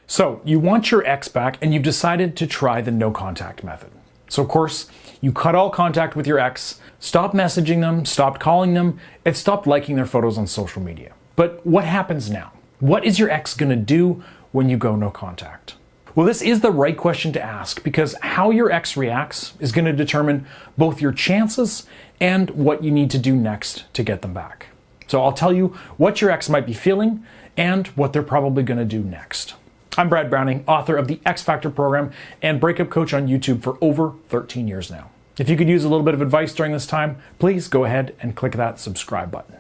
So you want your ex back and you've decided to try the no contact method. So of course, you cut all contact with your ex, stopped messaging them, stopped calling them, and stopped liking their photos on social media. But what happens now? What is your ex gonna do when you go no contact? Well, this is the right question to ask because how your ex reacts is gonna determine both your chances and what you need to do next to get them back. So I'll tell you what your ex might be feeling and what they're probably gonna do next. I'm Brad Browning, author of the X Factor program and breakup coach on YouTube for over 13 years now. If you could use a little bit of advice during this time, please go ahead and click that subscribe button.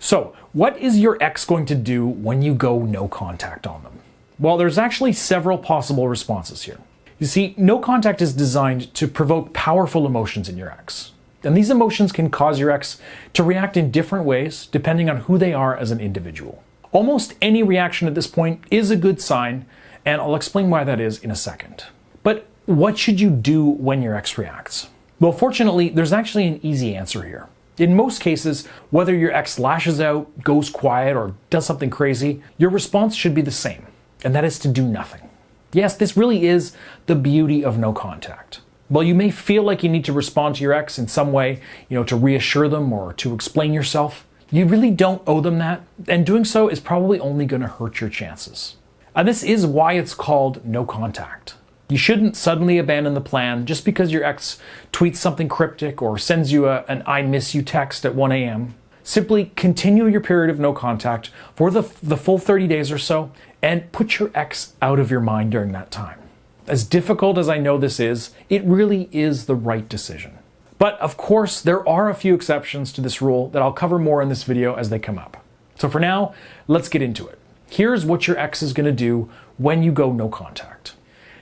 So, what is your ex going to do when you go no contact on them? Well, there's actually several possible responses here. You see, no contact is designed to provoke powerful emotions in your ex. And these emotions can cause your ex to react in different ways depending on who they are as an individual. Almost any reaction at this point is a good sign, and I'll explain why that is in a second. But what should you do when your ex reacts? Well, fortunately, there's actually an easy answer here. In most cases, whether your ex lashes out, goes quiet, or does something crazy, your response should be the same, and that is to do nothing. Yes, this really is the beauty of no contact. While you may feel like you need to respond to your ex in some way, to reassure them or to explain yourself, you really don't owe them that, and doing so is probably only going to hurt your chances. And this is why it's called no contact. You shouldn't suddenly abandon the plan just because your ex tweets something cryptic or sends you an I miss you text at 1 a.m. Simply continue your period of no contact for the full 30 days or so and put your ex out of your mind during that time. As difficult as I know this is, it really is the right decision. But of course, there are a few exceptions to this rule that I'll cover more in this video as they come up. So for now, let's get into it. Here's what your ex is going to do when you go no contact.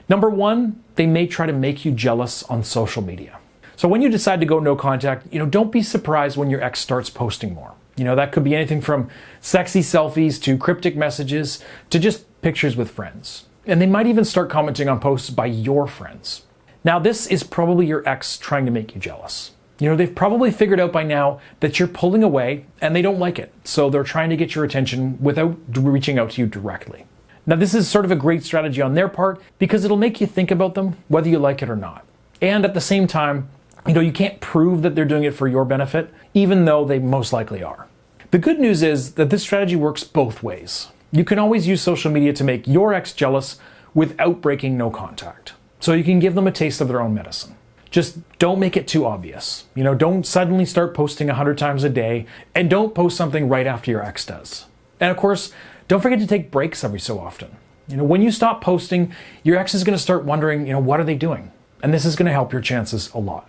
Number one, they may try to make you jealous on social media. So when you decide to go no contact, don't be surprised when your ex starts posting more. That could be anything from sexy selfies to cryptic messages to just pictures with friends. And they might even start commenting on posts by your friends. Now, this is probably your ex trying to make you jealous. They've probably figured out by now that you're pulling away and they don't like it. So they're trying to get your attention without reaching out to you directly. Now, this is sort of a great strategy on their part because it'll make you think about them whether you like it or not. And at the same time, you can't prove that they're doing it for your benefit, even though they most likely are. The good news is that this strategy works both ways. You can always use social media to make your ex jealous without breaking no contact. So you can give them a taste of their own medicine. Just don't make it too obvious. Don't suddenly start posting 100 times a day, and don't post something right after your ex does. And of course, don't forget to take breaks every so often. When you stop posting, your ex is going to start wondering, what are they doing? And this is going to help your chances a lot.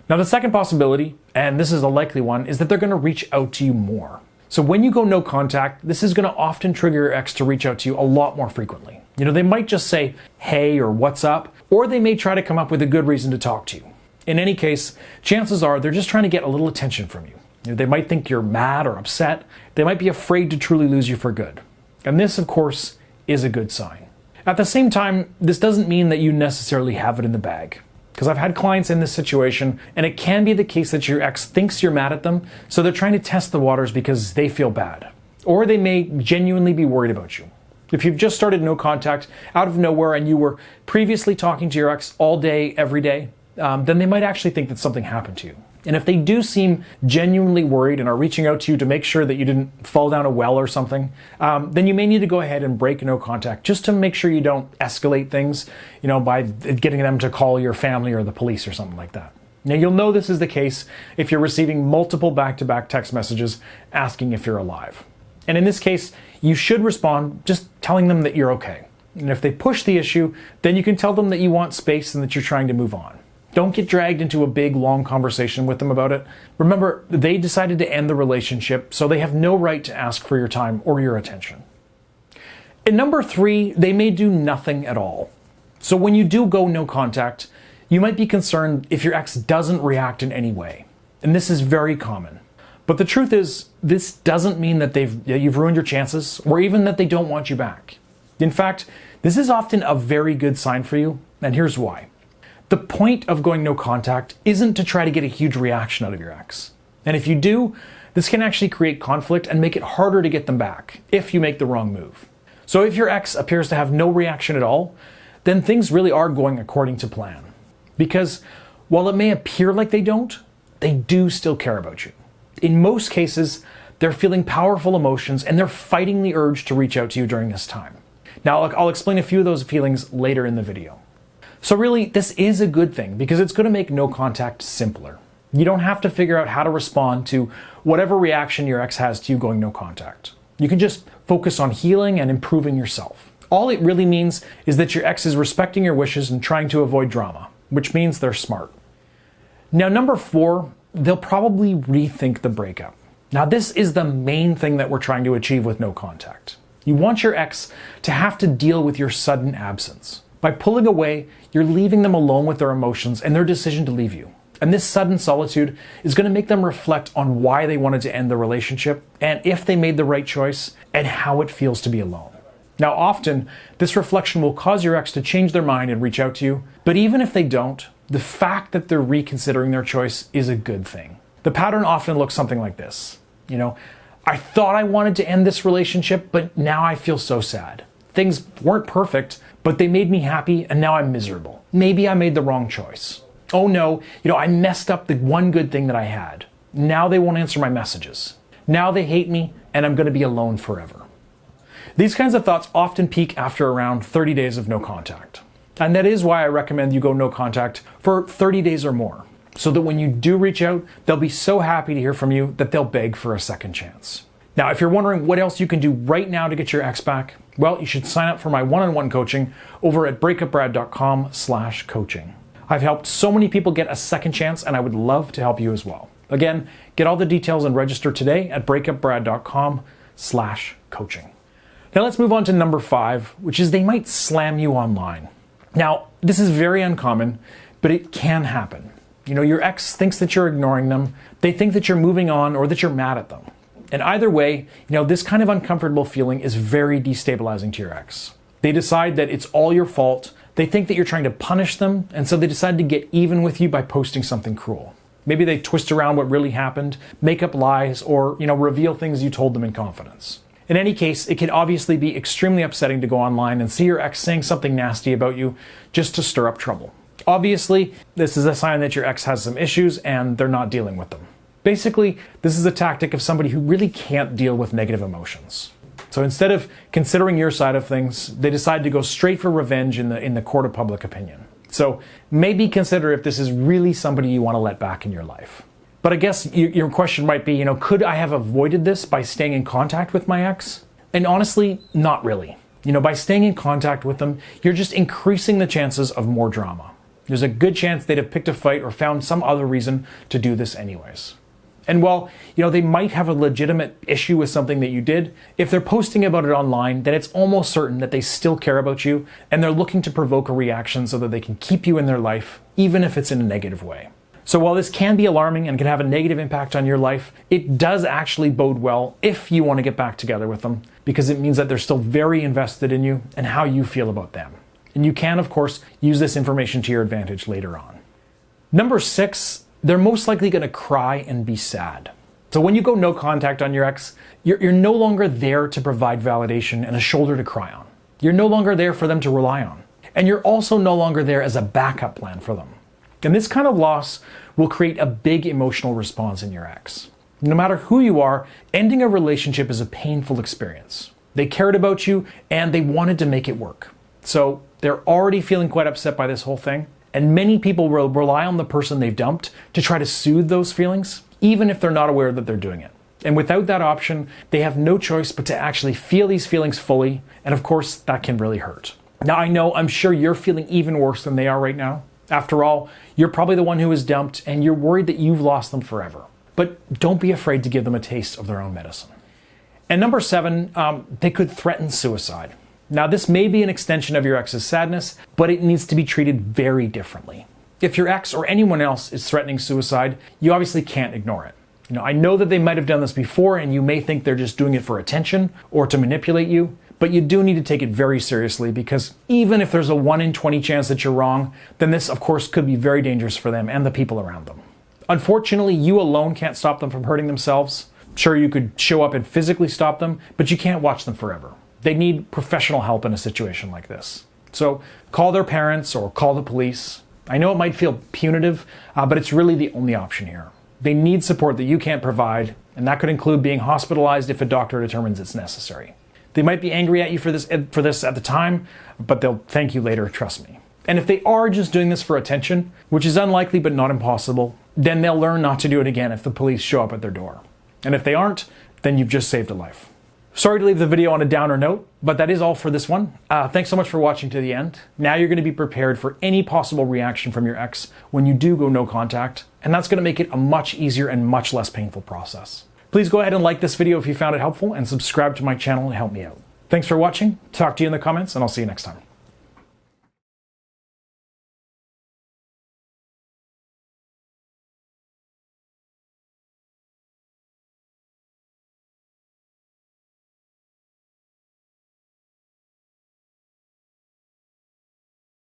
Now, the second possibility, and this is a likely one, is that they're going to reach out to you more. So when you go no contact, this is going to often trigger your ex to reach out to you a lot more frequently. They might just say, hey, or what's up, or they may try to come up with a good reason to talk to you. In any case, chances are they're just trying to get a little attention from you. They might think you're mad or upset. They might be afraid to truly lose you for good. And this, of course, is a good sign. At the same time, this doesn't mean that you necessarily have it in the bag. Because I've had clients in this situation, and it can be the case that your ex thinks you're mad at them, so they're trying to test the waters because they feel bad. Or they may genuinely be worried about you. If you've just started no contact out of nowhere and you were previously talking to your ex all day, every day, then they might actually think that something happened to you. And if they do seem genuinely worried and are reaching out to you to make sure that you didn't fall down a well or something, then you may need to go ahead and break no contact just to make sure you don't escalate things, by getting them to call your family or the police or something like that. Now, you'll know this is the case if you're receiving multiple back-to-back text messages asking if you're alive. And in this case, you should respond just telling them that you're okay. And if they push the issue, then you can tell them that you want space and that you're trying to move on. Don't get dragged into a big, long conversation with them about it. Remember, they decided to end the relationship, so they have no right to ask for your time or your attention. And number three, they may do nothing at all. So when you do go no contact, you might be concerned if your ex doesn't react in any way. And this is very common. But the truth is, this doesn't mean that you've ruined your chances or even that they don't want you back. In fact, this is often a very good sign for you, and here's why. The point of going no contact isn't to try to get a huge reaction out of your ex. And if you do, this can actually create conflict and make it harder to get them back if you make the wrong move. So if your ex appears to have no reaction at all, then things really are going according to plan. Because while it may appear like they do still care about you. In most cases, they're feeling powerful emotions and they're fighting the urge to reach out to you during this time. Now, I'll explain a few of those feelings later in the video. So really, this is a good thing because it's going to make no contact simpler. You don't have to figure out how to respond to whatever reaction your ex has to you going no contact. You can just focus on healing and improving yourself. All it really means is that your ex is respecting your wishes and trying to avoid drama, which means they're smart. Now, number 4, they'll probably rethink the breakup. Now, this is the main thing that we're trying to achieve with no contact. You want your ex to have to deal with your sudden absence. By pulling away, you're leaving them alone with their emotions and their decision to leave you. And this sudden solitude is going to make them reflect on why they wanted to end the relationship and if they made the right choice and how it feels to be alone. Now, often, this reflection will cause your ex to change their mind and reach out to you, but even if they don't, the fact that they're reconsidering their choice is a good thing. The pattern often looks something like this. I thought I wanted to end this relationship, but now I feel so sad. Things weren't perfect, but they made me happy, and now I'm miserable. Maybe I made the wrong choice. Oh no, I messed up the one good thing that I had. Now they won't answer my messages. Now they hate me, and I'm going to be alone forever. These kinds of thoughts often peak after around 30 days of no contact. And that is why I recommend you go no contact for 30 days or more, so that when you do reach out, they'll be so happy to hear from you that they'll beg for a second chance. Now, if you're wondering what else you can do right now to get your ex back, well, you should sign up for my one-on-one coaching over at breakupbrad.com/coaching. I've helped so many people get a second chance, and I would love to help you as well. Again, get all the details and register today at breakupbrad.com/coaching. Now let's move on to number 5, which is they might slam you online. Now, this is very uncommon, but it can happen. Your ex thinks that you're ignoring them, they think that you're moving on, or that you're mad at them. And either way, this kind of uncomfortable feeling is very destabilizing to your ex. They decide that it's all your fault, they think that you're trying to punish them, and so they decide to get even with you by posting something cruel. Maybe they twist around what really happened, make up lies, or, reveal things you told them in confidence. In any case, it can obviously be extremely upsetting to go online and see your ex saying something nasty about you just to stir up trouble. Obviously, this is a sign that your ex has some issues and they're not dealing with them. Basically, this is a tactic of somebody who really can't deal with negative emotions. So instead of considering your side of things, they decide to go straight for revenge in the court of public opinion. So maybe consider if this is really somebody you want to let back in your life. But I guess your question might be, could I have avoided this by staying in contact with my ex? And honestly, not really. By staying in contact with them, you're just increasing the chances of more drama. There's a good chance they'd have picked a fight or found some other reason to do this anyways. And while, they might have a legitimate issue with something that you did, if they're posting about it online, then it's almost certain that they still care about you and they're looking to provoke a reaction so that they can keep you in their life, even if it's in a negative way. So while this can be alarming and can have a negative impact on your life, it does actually bode well if you want to get back together with them, because it means that they're still very invested in you and how you feel about them. And you can, of course, use this information to your advantage later on. Number 6, they're most likely going to cry and be sad. So when you go no contact on your ex, you're no longer there to provide validation and a shoulder to cry on. You're no longer there for them to rely on. And you're also no longer there as a backup plan for them. And this kind of loss will create a big emotional response in your ex. No matter who you are, ending a relationship is a painful experience. They cared about you and they wanted to make it work. So they're already feeling quite upset by this whole thing. And many people will rely on the person they've dumped to try to soothe those feelings, even if they're not aware that they're doing it. And without that option, they have no choice but to actually feel these feelings fully. And of course, that can really hurt. Now, I'm sure you're feeling even worse than they are right now. After all, you're probably the one who was dumped and you're worried that you've lost them forever. But don't be afraid to give them a taste of their own medicine. And number 7, they could threaten suicide. Now, this may be an extension of your ex's sadness, but it needs to be treated very differently. If your ex or anyone else is threatening suicide, you obviously can't ignore it. I know that they might have done this before and you may think they're just doing it for attention or to manipulate you, but you do need to take it very seriously, because even if there's a 1 in 20 chance that you're wrong, then this, of course, could be very dangerous for them and the people around them. Unfortunately, you alone can't stop them from hurting themselves. Sure, you could show up and physically stop them, but you can't watch them forever. They need professional help in a situation like this. So call their parents or call the police. I know it might feel punitive, but it's really the only option here. They need support that you can't provide, and that could include being hospitalized if a doctor determines it's necessary. They might be angry at you for this at the time, but they'll thank you later, trust me. And if they are just doing this for attention, which is unlikely but not impossible, then they'll learn not to do it again if the police show up at their door. And if they aren't, then you've just saved a life. Sorry to leave the video on a downer note, but that is all for this one. Thanks so much for watching to the end. Now you're going to be prepared for any possible reaction from your ex when you do go no contact, and that's going to make it a much easier and much less painful process. Please go ahead and like this video if you found it helpful, and subscribe to my channel to help me out. Thanks for watching, talk to you in the comments, and I'll see you next time.